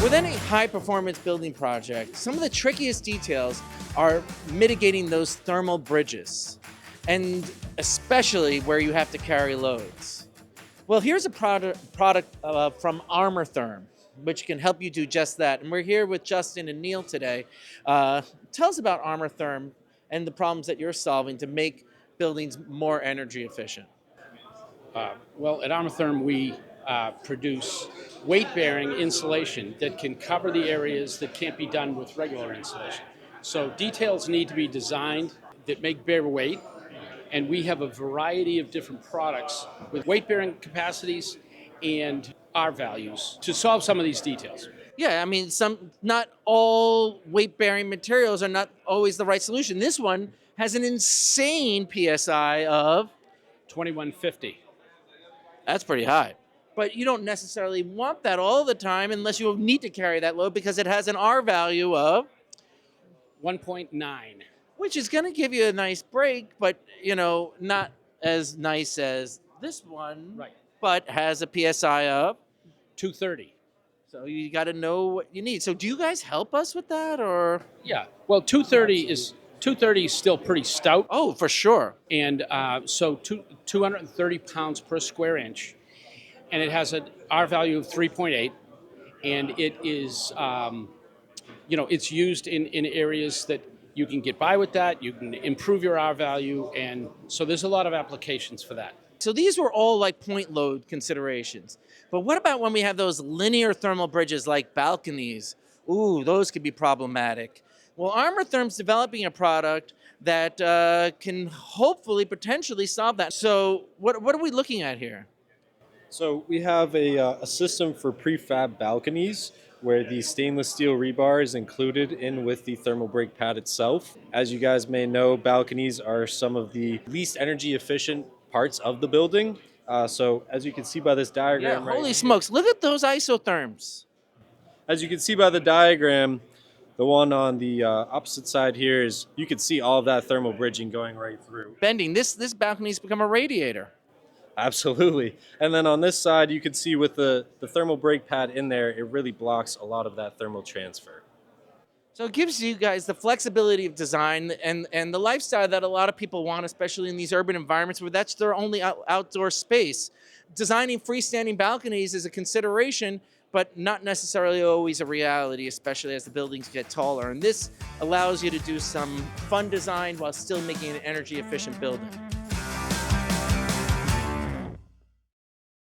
With any high-performance building project, some of the trickiest details are mitigating those thermal bridges, and especially where you have to carry loads. Well, here's a product from Armatherm, which can help you do just that. And we're here with Justin and Neil today. Tell us about Armatherm and the problems that you're solving to make buildings more energy efficient. Well, at Armatherm, we produce weight-bearing insulation that can cover the areas that can't be done with regular insulation. So details need to be designed that make bear weight, and we have a variety of different products with weight-bearing capacities and R-values to solve some of these details. Yeah, I mean, not all weight-bearing materials are not always the right solution. This one has an insane PSI of 2150. That's pretty high. But you don't necessarily want that all the time unless you need to carry that load because it has an R value of 1.9. which is going to give you a nice break, but not as nice as this one. Right. But has a PSI of 230. So you got to know what you need. So do you guys help us with that, or? Yeah. Well, 230 is still pretty stout. Oh, for sure. And so 230 pounds per square inch, and it has an R value of 3.8, and it is, it's used in areas that you can get by with that. You can improve your R value, and so there's a lot of applications for that. So these were all like point load considerations. But what about when we have those linear thermal bridges like balconies? Ooh, those could be problematic. Well, Armatherm's developing a product that can hopefully potentially solve that. So what are we looking at here? So we have a system for prefab balconies where the stainless steel rebar is included in with the thermal break pad itself. As you guys may know, balconies are some of the least energy efficient parts of the building. So as you can see by this diagram, Yeah, holy smokes, look at those isotherms. As you can see by the diagram, the one on the opposite side here is, you can see all of that thermal bridging going right through. Bending, this balcony's become a radiator. Absolutely. And then on this side, you can see with the thermal brake pad in there, it really blocks a lot of that thermal transfer. So it gives you guys the flexibility of design and the lifestyle that a lot of people want, especially in these urban environments where that's their only outdoor space. Designing freestanding balconies is a consideration, but not necessarily always a reality, especially as the buildings get taller. And this allows you to do some fun design while still making an energy efficient building.